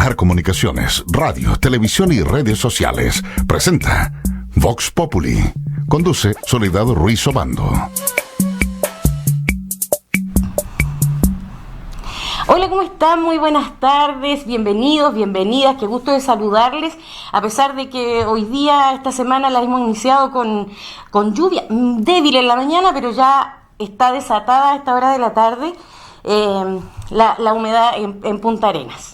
Polar Comunicaciones, radio, televisión y redes sociales presenta Vox Populi. Conduce Soledad Ruiz Obando. Hola, ¿cómo están? Muy buenas tardes, bienvenidos, bienvenidas, qué gusto de saludarles, a pesar de que hoy día, esta semana la hemos iniciado con lluvia débil en la mañana, pero ya está desatada a esta hora de la tarde la humedad en Punta Arenas.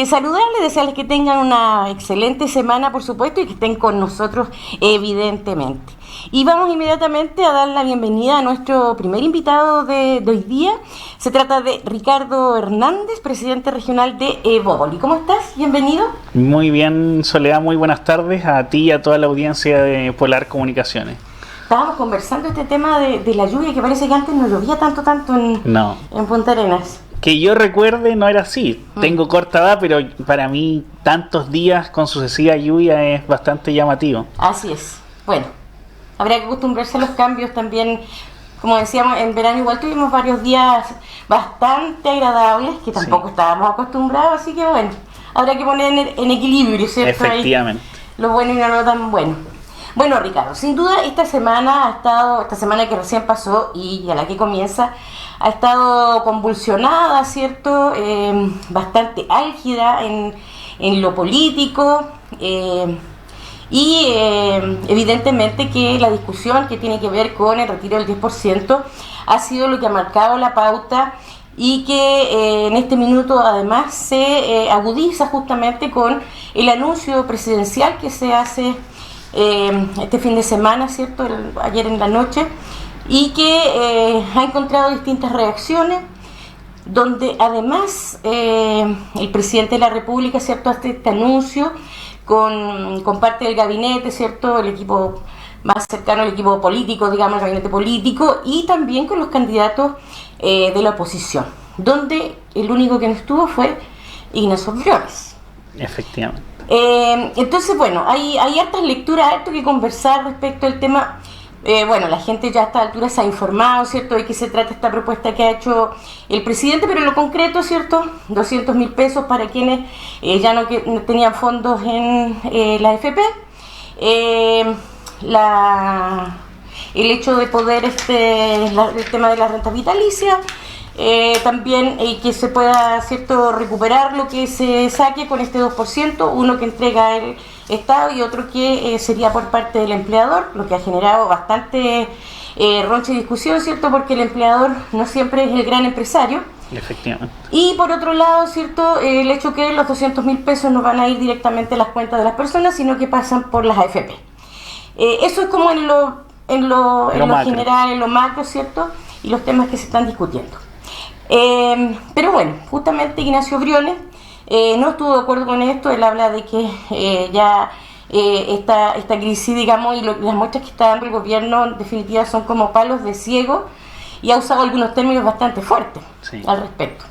Saludarles, desearles que tengan una excelente semana, por supuesto, y que estén con nosotros, evidentemente. Y vamos inmediatamente a dar la bienvenida a nuestro primer invitado de hoy día. Se trata de Ricardo Hernández, presidente regional de Evópoli. ¿Cómo estás? Bienvenido. Muy bien, Soledad, muy buenas tardes a ti y a toda la audiencia de Polar Comunicaciones. Estábamos conversando este tema de la lluvia, que parece que antes no llovía tanto en Punta Arenas. Que yo recuerde no era así. Tengo corta edad, pero para mí tantos días con sucesiva lluvia es bastante llamativo. Así es. Bueno, habría que acostumbrarse a los cambios también. Como decíamos, en verano igual tuvimos varios días bastante agradables, que tampoco estábamos acostumbrados, así que bueno, habrá que poner en equilibrio, ¿cierto? Efectivamente. Ahí, lo bueno y no lo tan bueno. Bueno, Ricardo, sin duda esta semana que recién pasó y a la que comienza, ha estado convulsionada, ¿cierto? Bastante álgida en lo político, y evidentemente que la discusión que tiene que ver con el retiro del 10% ha sido lo que ha marcado la pauta y que en este minuto además se agudiza justamente con el anuncio presidencial que se hace este fin de semana, ¿cierto? Ayer en la noche, y que ha encontrado distintas reacciones, donde además el presidente de la República, ¿cierto?, hace este anuncio con parte del gabinete, ¿cierto?, el equipo más cercano al equipo político, digamos, el gabinete político, y también con los candidatos de la oposición, donde el único que no estuvo fue Ignacio Briones. Efectivamente. Entonces, bueno, hay hartas lecturas, harto que conversar respecto al tema. Bueno, la gente ya a esta altura se ha informado, ¿cierto?, de qué se trata esta propuesta que ha hecho el presidente, pero en lo concreto, ¿cierto?, 200.000 pesos para quienes ya no tenían fondos en la AFP. El hecho de poder, el tema de la renta vitalicia, también que se pueda, ¿cierto?, recuperar lo que se saque con este 2%, uno que entrega el Estado y otro que sería por parte del empleador, lo que ha generado bastante roncha y discusión, ¿cierto?, porque el empleador no siempre es el gran empresario. Efectivamente. Y por otro lado, ¿cierto?, el hecho que los 200.000 pesos no van a ir directamente a las cuentas de las personas, sino que pasan por las AFP. Eso es como en lo general, en lo macro, ¿cierto?, y los temas que se están discutiendo. Pero bueno, justamente Ignacio Briones no estuvo de acuerdo con esto. Él habla de que esta crisis, digamos, y las muestras que está dando el gobierno en definitiva son como palos de ciego, y ha usado algunos términos bastante fuertes al respecto.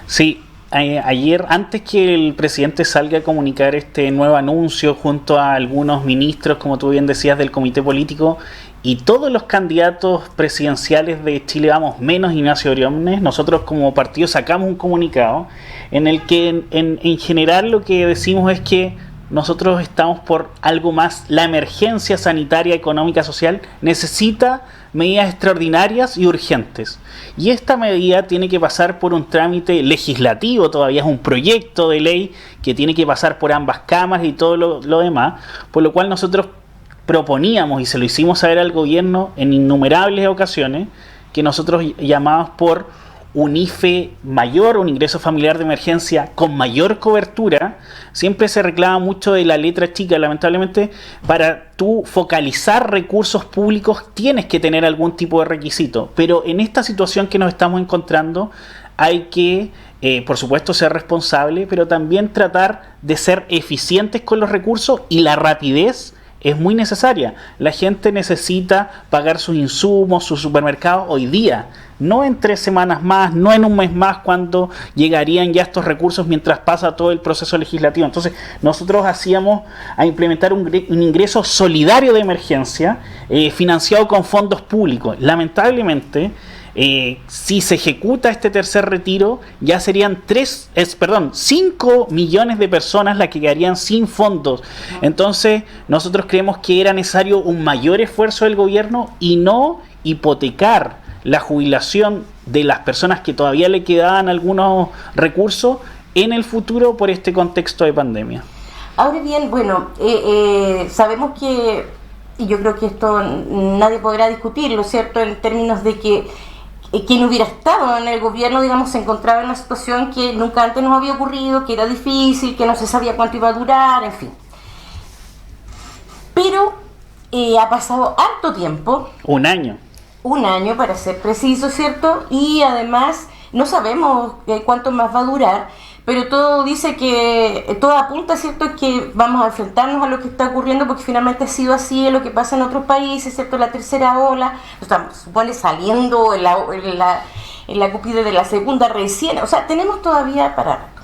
Sí, ayer, antes que el presidente salga a comunicar este nuevo anuncio junto a algunos ministros, como tú bien decías, del comité político, y todos los candidatos presidenciales de Chile Vamos, menos Ignacio Briones, nosotros como partido sacamos un comunicado en el que en general lo que decimos es que nosotros estamos por algo más. La emergencia sanitaria, económica, social necesita medidas extraordinarias y urgentes. Y esta medida tiene que pasar por un trámite legislativo, todavía es un proyecto de ley que tiene que pasar por ambas cámaras y todo lo demás, por lo cual nosotros proponíamos y se lo hicimos saber al gobierno en innumerables ocasiones que nosotros llamábamos por un IFE mayor, un ingreso familiar de emergencia con mayor cobertura. Siempre se reclama mucho de la letra chica, lamentablemente. Para tú focalizar recursos públicos tienes que tener algún tipo de requisito, pero en esta situación que nos estamos encontrando hay que, por supuesto, ser responsable, pero también tratar de ser eficientes con los recursos, y la rapidez es muy necesaria. La gente necesita pagar sus insumos, sus supermercados hoy día, no en 3 semanas más, no en un mes más, cuando llegarían ya estos recursos mientras pasa todo el proceso legislativo. Entonces nosotros hacíamos a implementar un ingreso solidario de emergencia financiado con fondos públicos. Lamentablemente si se ejecuta este tercer retiro, ya serían 5 millones de personas las que quedarían sin fondos. Entonces, nosotros creemos que era necesario un mayor esfuerzo del gobierno y no hipotecar la jubilación de las personas que todavía le quedaban algunos recursos en el futuro por este contexto de pandemia. Ahora bien, bueno, sabemos que, y yo creo que esto nadie podrá discutirlo, ¿cierto?, en términos de que quien hubiera estado en el gobierno, digamos, se encontraba en una situación que nunca antes nos había ocurrido, que era difícil, que no se sabía cuánto iba a durar, en fin. Pero ha pasado harto tiempo. Un año para ser preciso, ¿cierto? Y además no sabemos cuánto más va a durar, pero todo dice que, todo apunta, ¿cierto?, que vamos a enfrentarnos a lo que está ocurriendo, porque finalmente ha sido así en lo que pasa en otros países, ¿cierto? La tercera ola, estamos, supone, saliendo en la cúspide de la segunda recién, o sea, tenemos todavía para rato.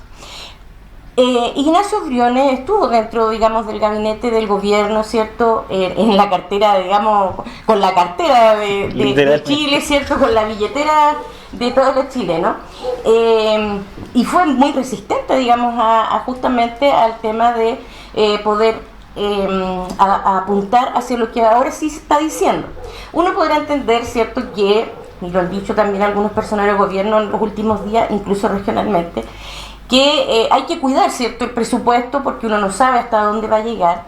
Ignacio Briones estuvo dentro, digamos, del gabinete del gobierno, ¿cierto?, en la cartera, digamos, con la cartera de Chile, ¿cierto?, con la billetera de todos los chilenos, y fue muy resistente, digamos, a justamente al tema de poder a apuntar hacia lo que ahora sí se está diciendo. Uno podrá entender, ¿cierto?, que, y lo han dicho también algunos personeros del gobierno en los últimos días, incluso regionalmente, que hay que cuidar, ¿cierto?, el presupuesto, porque uno no sabe hasta dónde va a llegar,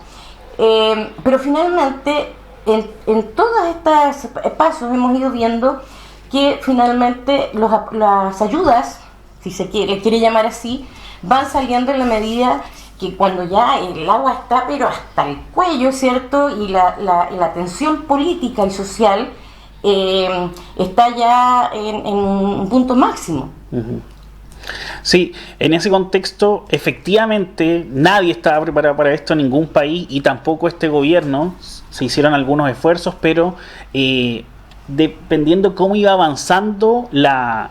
pero finalmente en todos estos pasos hemos ido viendo que finalmente las ayudas, si se quiere llamar así, van saliendo en la medida que cuando ya el agua está pero hasta el cuello, ¿cierto?, y la tensión política y social está ya en un punto máximo. Uh-huh. Sí, en ese contexto, efectivamente, nadie estaba preparado para esto, ningún país, y tampoco este gobierno. Se hicieron algunos esfuerzos, pero dependiendo cómo iba avanzando la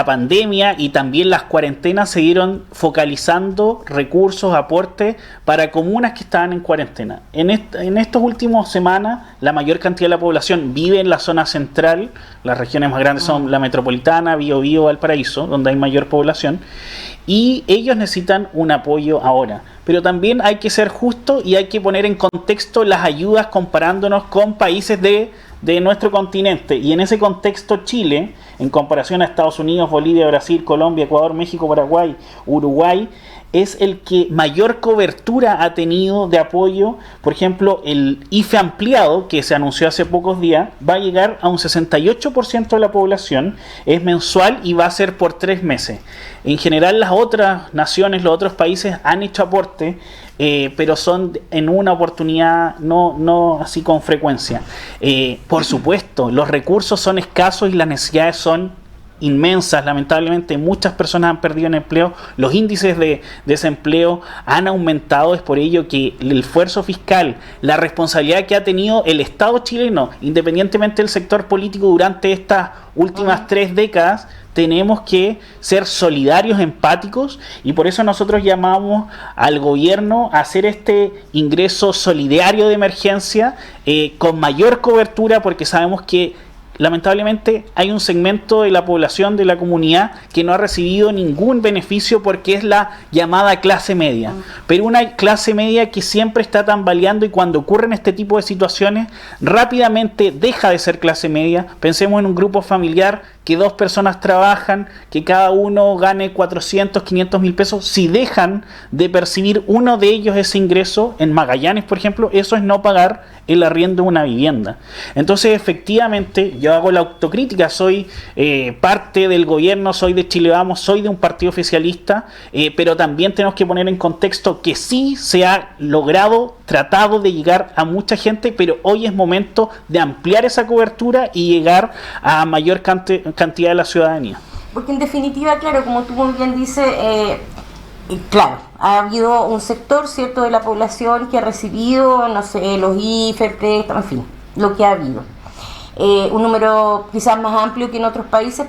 pandemia y también las cuarentenas, se dieron focalizando recursos, aportes para comunas que estaban en cuarentena. En estas últimas semanas, la mayor cantidad de la población vive en la zona central. Las regiones más grandes son la metropolitana, Biobío, Valparaíso, donde hay mayor población, y ellos necesitan un apoyo ahora. Pero también hay que ser justo y hay que poner en contexto las ayudas comparándonos con países de nuestro continente, y en ese contexto Chile, en comparación a Estados Unidos, Bolivia, Brasil, Colombia, Ecuador, México, Paraguay, Uruguay, es el que mayor cobertura ha tenido de apoyo. Por ejemplo, el IFE ampliado, que se anunció hace pocos días, va a llegar a un 68% de la población, es mensual y va a ser por 3 meses. En general, las otras naciones, los otros países han hecho aporte, pero son en una oportunidad, no así con frecuencia. Por supuesto, los recursos son escasos y las necesidades son inmensas. Lamentablemente muchas personas han perdido el empleo, los índices de desempleo han aumentado. Es por ello que el esfuerzo fiscal, la responsabilidad que ha tenido el Estado chileno, independientemente del sector político, durante estas últimas 3 décadas, tenemos que ser solidarios, empáticos, y por eso nosotros llamamos al gobierno a hacer este ingreso solidario de emergencia con mayor cobertura, porque sabemos que lamentablemente hay un segmento de la población, de la comunidad, que no ha recibido ningún beneficio, porque es la llamada clase media. Pero una clase media que siempre está tambaleando, y cuando ocurren este tipo de situaciones rápidamente deja de ser clase media. Pensemos en un grupo familiar que 2 personas trabajan, que cada uno gane 400, 500 mil pesos. Si dejan de percibir uno de ellos ese ingreso, en Magallanes, por ejemplo, eso es no pagar el arriendo de una vivienda. Entonces, efectivamente, yo hago la autocrítica, soy parte del gobierno, soy de Chile Vamos, soy de un partido oficialista, pero también tenemos que poner en contexto que sí se ha tratado de llegar a mucha gente, pero hoy es momento de ampliar esa cobertura y llegar a mayor cantidad de la ciudadanía. Porque en definitiva, claro, como tú muy bien dices, claro, ha habido un sector, ¿cierto?, de la población que ha recibido, no sé, los IFE, préstamos, en fin, lo que ha habido. Un número quizás más amplio que en otros países,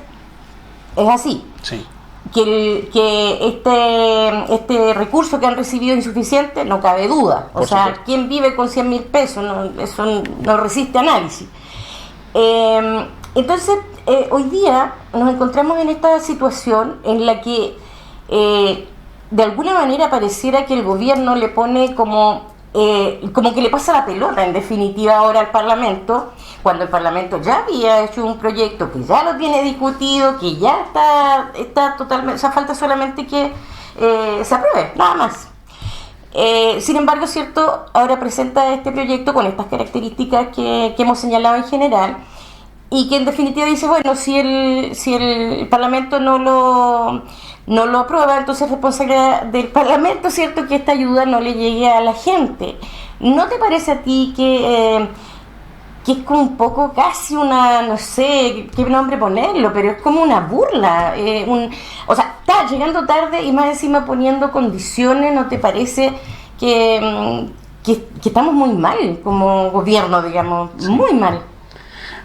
es así. Sí. Que este recurso que han recibido es insuficiente, no cabe duda. O sea, supuesto. ¿Quién vive con 100 mil pesos? No, eso no resiste análisis. Entonces, hoy día nos encontramos en esta situación en la que de alguna manera pareciera que el gobierno le pone como que le pasa la pelota en definitiva ahora al Parlamento, cuando el Parlamento ya había hecho un proyecto que ya lo tiene discutido, que ya está totalmente, o sea, falta solamente que se apruebe, nada más. Sin embargo, es cierto, ahora presenta este proyecto con estas características que hemos señalado en general, y que en definitiva dice, bueno, si el Parlamento no lo aprueba, entonces es responsabilidad del Parlamento, ¿cierto?, que esta ayuda no le llegue a la gente. ¿No te parece a ti que es como un poco casi una, no sé qué nombre ponerlo, pero es como una burla? O sea, está llegando tarde y más encima poniendo condiciones. ¿No te parece que estamos muy mal como gobierno, digamos? Sí. Muy mal.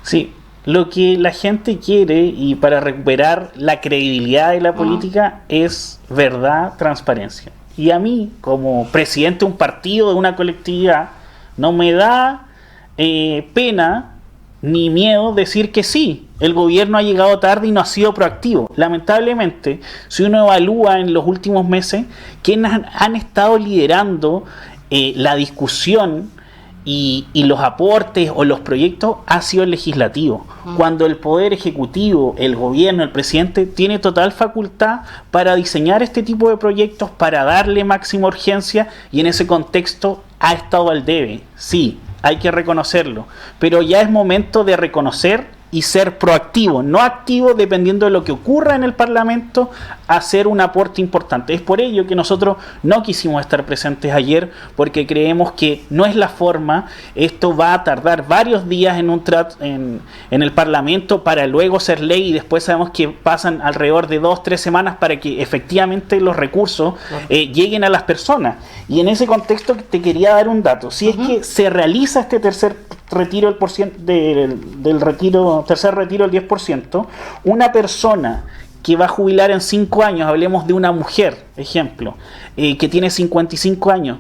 Sí. Lo que la gente quiere, y para recuperar la credibilidad de la política, es verdad, transparencia. Y a mí, como presidente de un partido, de una colectividad, no me da pena ni miedo decir que sí, el gobierno ha llegado tarde y no ha sido proactivo. Lamentablemente, si uno evalúa en los últimos meses, quienes han estado liderando la discusión y los aportes o los proyectos ha sido el legislativo, cuando el poder ejecutivo, el gobierno, el presidente tiene total facultad para diseñar este tipo de proyectos, para darle máxima urgencia, y en ese contexto ha estado al debe. Sí, hay que reconocerlo, pero ya es momento de reconocer y ser proactivo, no activo, dependiendo de lo que ocurra en el Parlamento, hacer un aporte importante. Es por ello que nosotros no quisimos estar presentes ayer, porque creemos que no es la forma. Esto va a tardar varios días en el Parlamento para luego ser ley, y después sabemos que pasan alrededor de 2-3 semanas para que efectivamente los recursos lleguen a las personas. Y en ese contexto te quería dar un dato. Si es que se realiza este tercer retiro tercer retiro del 10%, una persona que va a jubilar en 5 años, hablemos de una mujer, ejemplo, que tiene 55 años,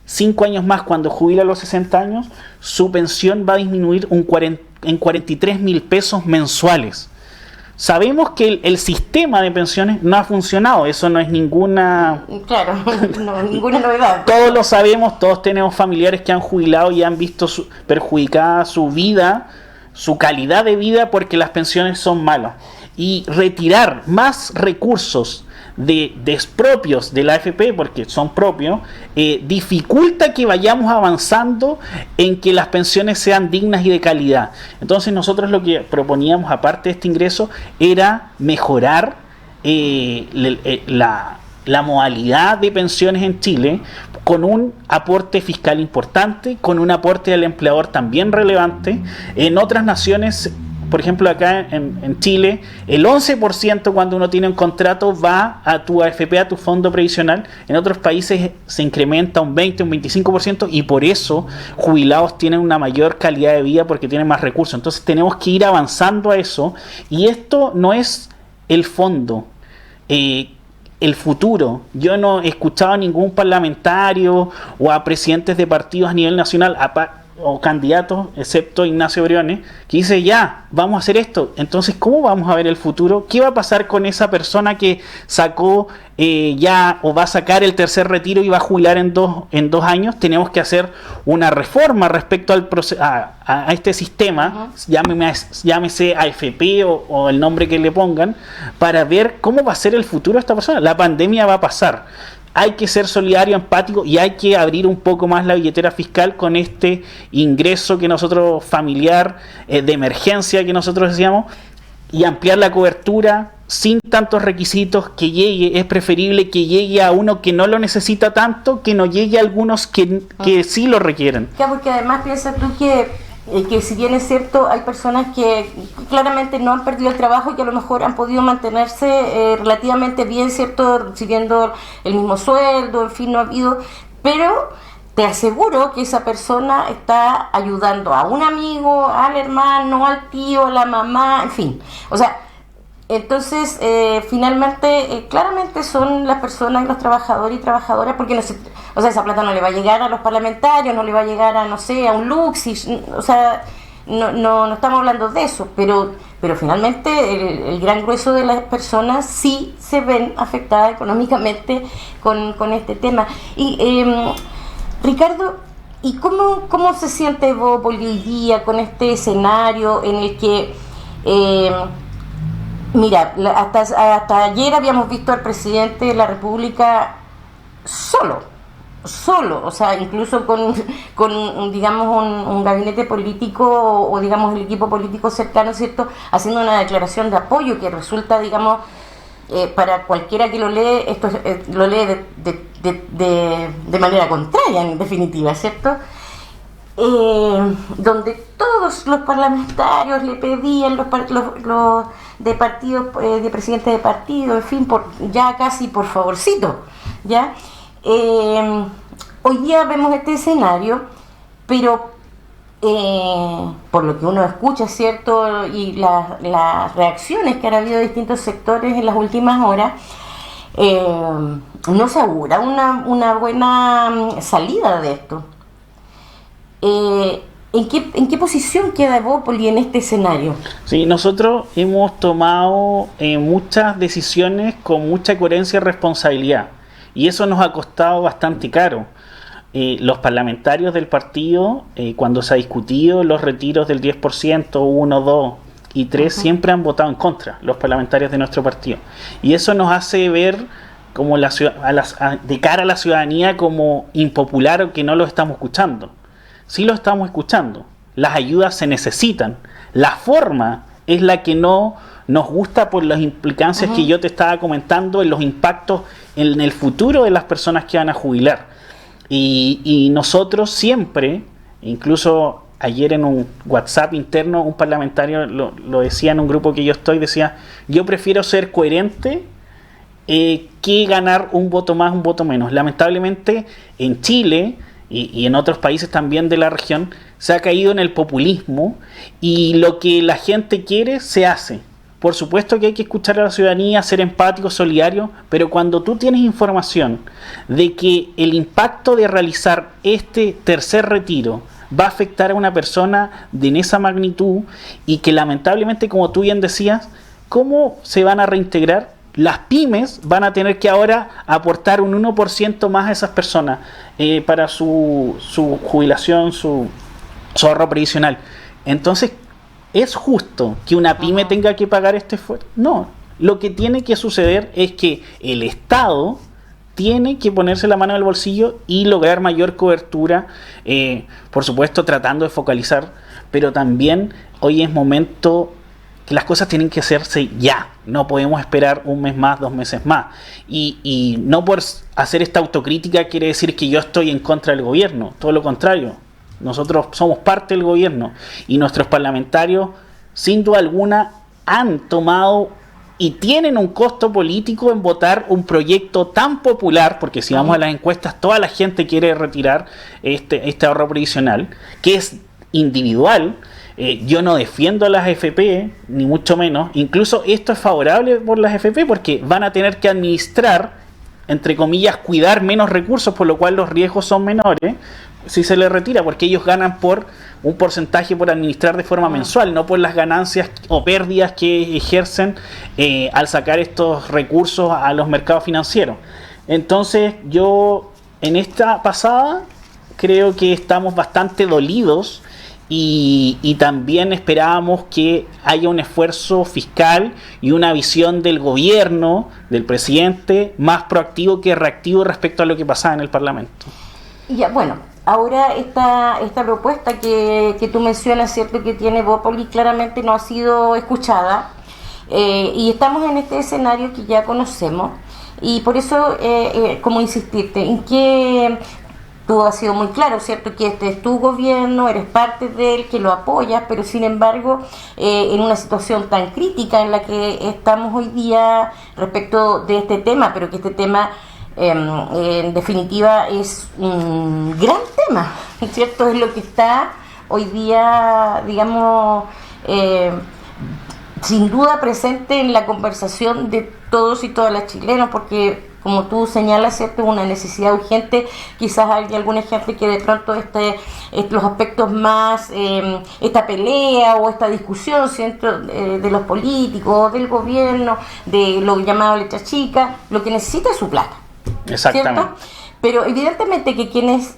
5 años más cuando jubila a los 60 años, su pensión va a disminuir en 43,000 pesos mensuales. Sabemos que el sistema de pensiones no ha funcionado, eso no es ninguna... Claro, ninguna novedad. Todos lo sabemos, todos tenemos familiares que han jubilado y han visto perjudicada su vida, su calidad de vida, porque las pensiones son malas. Y retirar más recursos propios de la AFP, porque son propios, dificulta que vayamos avanzando en que las pensiones sean dignas y de calidad. Entonces nosotros lo que proponíamos, aparte de este ingreso, era mejorar la modalidad de pensiones en Chile, con un aporte fiscal importante, con un aporte del empleador también relevante. En otras naciones, por ejemplo acá en Chile, el 11% cuando uno tiene un contrato va a tu AFP, a tu fondo previsional. En otros países se incrementa un 20, un 25%, y por eso jubilados tienen una mayor calidad de vida, porque tienen más recursos. Entonces tenemos que ir avanzando a eso, y esto no es el fondo, el futuro. Yo no he escuchado a ningún parlamentario o a presidentes de partidos a nivel nacional o candidatos, excepto Ignacio Briones, que dice, ya, vamos a hacer esto. Entonces, ¿cómo vamos a ver el futuro? ¿Qué va a pasar con esa persona que sacó ya, o va a sacar el tercer retiro y va a jubilar en dos años? Tenemos que hacer una reforma respecto a este sistema, llámese AFP o el nombre que le pongan, para ver cómo va a ser el futuro de esta persona. La pandemia va a pasar. Hay que ser solidario, empático, y hay que abrir un poco más la billetera fiscal con este ingreso que nosotros, familiar, de emergencia que nosotros decíamos, y ampliar la cobertura sin tantos requisitos, que llegue. Es preferible que llegue a uno que no lo necesita tanto, que no llegue a algunos que sí lo requieren. Claro, porque además piensas tú que si bien es cierto, hay personas que claramente no han perdido el trabajo y que a lo mejor han podido mantenerse relativamente bien, ¿cierto?, recibiendo el mismo sueldo, en fin, no ha habido, pero te aseguro que esa persona está ayudando a un amigo, al hermano, al tío, a la mamá, en fin. O sea, entonces, finalmente, claramente son las personas, los trabajadores y trabajadoras, porque esa plata no le va a llegar a los parlamentarios, no le va a llegar a, no sé, a un Luxis, o sea, no estamos hablando de eso, pero finalmente el gran grueso de las personas sí se ven afectadas económicamente con este tema. Y Ricardo, ¿y cómo se siente Evópoli hoy día con este escenario en el que, mira, hasta ayer habíamos visto al presidente de la República solo, o sea, incluso con digamos, un gabinete político o digamos el equipo político cercano, ¿cierto?, haciendo una declaración de apoyo que resulta, digamos, para cualquiera que lo lee, esto lo lee de manera contraria, en definitiva, ¿cierto? Donde todos los parlamentarios le pedían los de partidos, de presidentes de partido, en fin, ya casi por favorcito, ¿ya? Hoy día vemos este escenario, pero por lo que uno escucha, ¿cierto?, y las reacciones que han habido de distintos sectores en las últimas horas, no se augura una buena salida de esto. ¿En qué posición queda Evópoli en este escenario? Sí, nosotros hemos tomado muchas decisiones con mucha coherencia y responsabilidad, y eso nos ha costado bastante caro. Los parlamentarios del partido, cuando se ha discutido los retiros del 10%, 1, 2 y 3, siempre han votado en contra, los parlamentarios de nuestro partido. Y eso nos hace ver como de cara a la ciudadanía como impopular o que no lo estamos escuchando. Sí lo estamos escuchando. Las ayudas se necesitan. La forma es la que no nos gusta por las implicancias que yo te estaba comentando en los impactos en el futuro de las personas que van a jubilar. Y nosotros siempre, incluso ayer en un WhatsApp interno, un parlamentario lo decía en un grupo que yo estoy, decía, yo prefiero ser coherente que ganar un voto más, un voto menos. Lamentablemente en Chile y en otros países también de la región se ha caído en el populismo y lo que la gente quiere se hace. Por supuesto que hay que escuchar a la ciudadanía, ser empático, solidario, pero cuando tú tienes información de que el impacto de realizar este tercer retiro va a afectar a una persona en esa magnitud y que lamentablemente, como tú bien decías, ¿cómo se van a reintegrar? Las pymes van a tener que ahora aportar un 1% más a esas personas para su jubilación, su ahorro previsional. Entonces, ¿es justo que una pyme tenga que pagar este esfuerzo? No. Lo que tiene que suceder es que el Estado tiene que ponerse la mano en el bolsillo y lograr mayor cobertura, por supuesto tratando de focalizar, pero también hoy es momento que las cosas tienen que hacerse ya. No podemos esperar un mes más, 2 meses más. Y no por hacer esta autocrítica quiere decir que yo estoy en contra del gobierno. Todo lo contrario. Nosotros somos parte del gobierno. Y nuestros parlamentarios, sin duda alguna, han tomado y tienen un costo político en votar un proyecto tan popular, porque si vamos a las encuestas, toda la gente quiere retirar este ahorro previsional, que es individual. Yo no defiendo a las AFP, ni mucho menos. Incluso esto es favorable por las AFP porque van a tener que administrar, entre comillas, cuidar menos recursos, por lo cual los riesgos son menores si se les retira, porque ellos ganan por un porcentaje por administrar de forma mensual, no por las ganancias o pérdidas que ejercen al sacar estos recursos a los mercados financieros. Entonces yo en esta pasada creo que estamos bastante dolidos y también esperábamos que haya un esfuerzo fiscal y una visión del gobierno, del presidente, más proactivo que reactivo respecto a lo que pasaba en el Parlamento. Ya, bueno, ahora esta propuesta que tú mencionas, ¿cierto?, que tiene Evópoli, claramente no ha sido escuchada y estamos en este escenario que ya conocemos y por eso, como insistirte, en que tú has sido muy claro, ¿cierto?, que este es tu gobierno, eres parte de él, que lo apoyas, pero sin embargo, en una situación tan crítica en la que estamos hoy día respecto de este tema, pero que este tema en definitiva es un gran tema, ¿cierto? Es lo que está hoy día, digamos, sin duda presente en la conversación de todos y todas las chilenos, porque como tú señalas, ¿cierto?, una necesidad urgente. Quizás hay alguna gente que de pronto los aspectos más, esta pelea o esta discusión, ¿cierto?, de los políticos, del gobierno, de lo llamado letra chica, lo que necesita es su plata. Exactamente. ¿Cierto? Pero evidentemente que quienes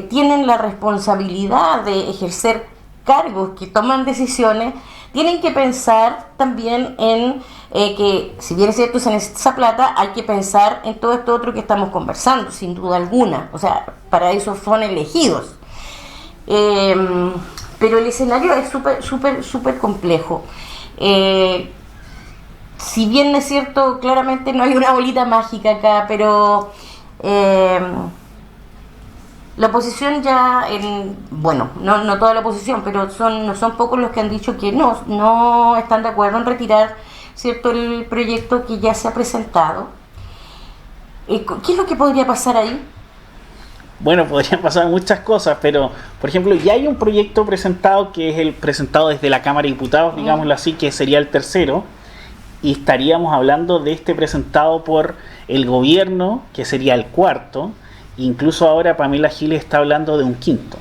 tienen la responsabilidad de ejercer cargos que toman decisiones, tienen que pensar también en que, si bien es cierto se necesita esa plata, hay que pensar en todo esto otro que estamos conversando, sin duda alguna. O sea, para eso son elegidos. Pero el escenario es súper complejo. Si bien es cierto, claramente no hay una bolita mágica acá, pero la oposición ya, no toda la oposición, pero no son pocos los que han dicho que no están de acuerdo en retirar, ¿cierto?, el proyecto que ya se ha presentado. ¿Qué es lo que podría pasar ahí? Bueno, podrían pasar muchas cosas, pero, por ejemplo, ya hay un proyecto presentado que es el presentado desde la Cámara de Diputados, digámoslo así, que sería el tercero, y estaríamos hablando de este presentado por el gobierno, que sería el cuarto. Incluso ahora Pamela Giles está hablando de un quinto.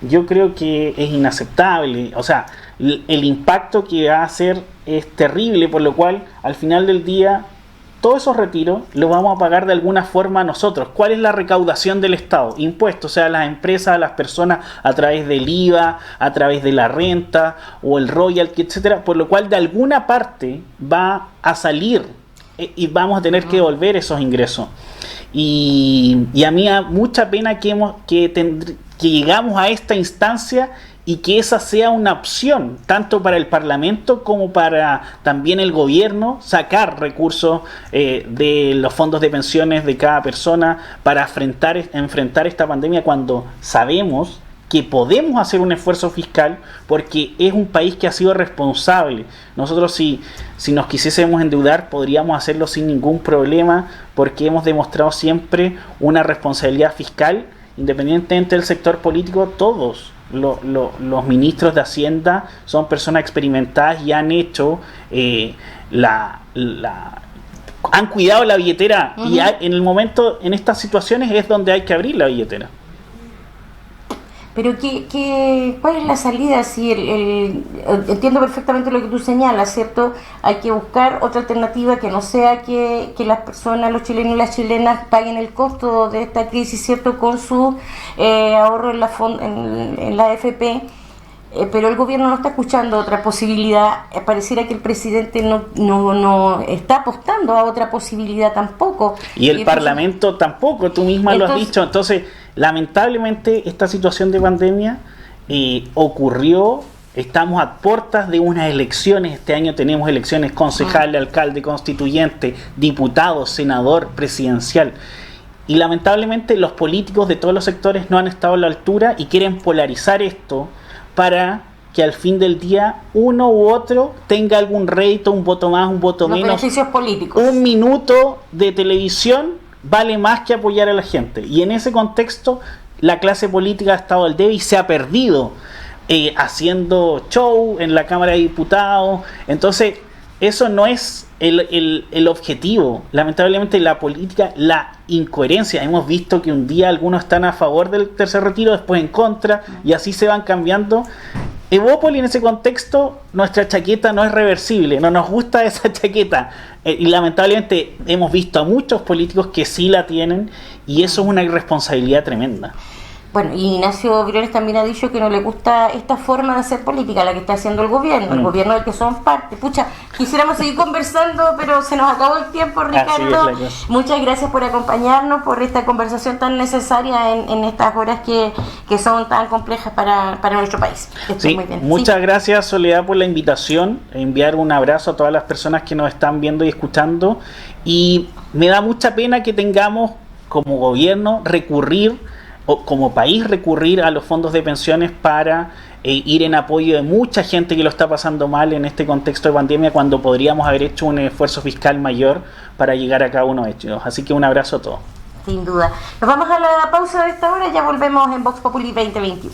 Yo creo que es inaceptable. O sea, el impacto que va a hacer es terrible, por lo cual al final del día todos esos retiros los vamos a pagar de alguna forma nosotros. ¿Cuál es la recaudación del Estado? Impuestos, o sea, a las empresas, a las personas, a través del IVA, a través de la renta o el royalty, etcétera, por lo cual de alguna parte va a salir y vamos a tener que devolver esos ingresos. Y a mí me da mucha pena que llegamos a esta instancia y que esa sea una opción, tanto para el Parlamento como para también el gobierno, sacar recursos de los fondos de pensiones de cada persona para enfrentar esta pandemia, cuando sabemos que podemos hacer un esfuerzo fiscal, porque es un país que ha sido responsable. Nosotros si nos quisiésemos endeudar podríamos hacerlo sin ningún problema, porque hemos demostrado siempre una responsabilidad fiscal, independientemente del sector político. Todos los ministros de Hacienda son personas experimentadas y han hecho han cuidado la billetera. Uh-huh. Y en estas situaciones es donde hay que abrir la billetera. Pero ¿cuál es la salida? Si entiendo perfectamente lo que tú señalas, ¿cierto? Hay que buscar otra alternativa que no sea que las personas, los chilenos y las chilenas paguen el costo de esta crisis, ¿cierto?, con su ahorro en la AFP. Pero el gobierno no está escuchando otra posibilidad. Pareciera que el presidente no está apostando a otra posibilidad tampoco. Y el Parlamento tampoco, tú misma lo has dicho. Entonces, lamentablemente, esta situación de pandemia ocurrió. Estamos a puertas de unas elecciones. Este año tenemos elecciones concejales, alcalde, constituyente, diputado, senador, presidencial. Y lamentablemente los políticos de todos los sectores no han estado a la altura y quieren polarizar esto para que al fin del día uno u otro tenga algún rédito, un voto más, un voto menos. Los beneficios políticos. Un minuto de televisión vale más que apoyar a la gente. Y en ese contexto la clase política ha estado al debe y se ha perdido haciendo show en la Cámara de Diputados. Entonces eso no es el objetivo. Lamentablemente la política, la incoherencia. Hemos visto que un día algunos están a favor del tercer retiro, después en contra, y así se van cambiando. Evópoli, en ese contexto, nuestra chaqueta no es reversible, no nos gusta esa chaqueta, y lamentablemente hemos visto a muchos políticos que sí la tienen, y eso es una irresponsabilidad tremenda. Bueno, y Ignacio Briones también ha dicho que no le gusta esta forma de hacer política, la que está haciendo el gobierno del que son parte. Pucha, quisiéramos seguir conversando, pero se nos acabó el tiempo, Ricardo. Muchas gracias por acompañarnos, por esta conversación tan necesaria en estas horas que son tan complejas para nuestro país. Sí, muy bien. Muchas gracias, Soledad, por la invitación. Enviar un abrazo a todas las personas que nos están viendo y escuchando. Y me da mucha pena que tengamos como gobierno o como país recurrir a los fondos de pensiones para ir en apoyo de mucha gente que lo está pasando mal en este contexto de pandemia, cuando podríamos haber hecho un esfuerzo fiscal mayor para llegar a cada uno de ellos. Así que un abrazo a todos. Sin duda. Nos vamos a la pausa de esta hora y ya volvemos en Vox Populi 2021.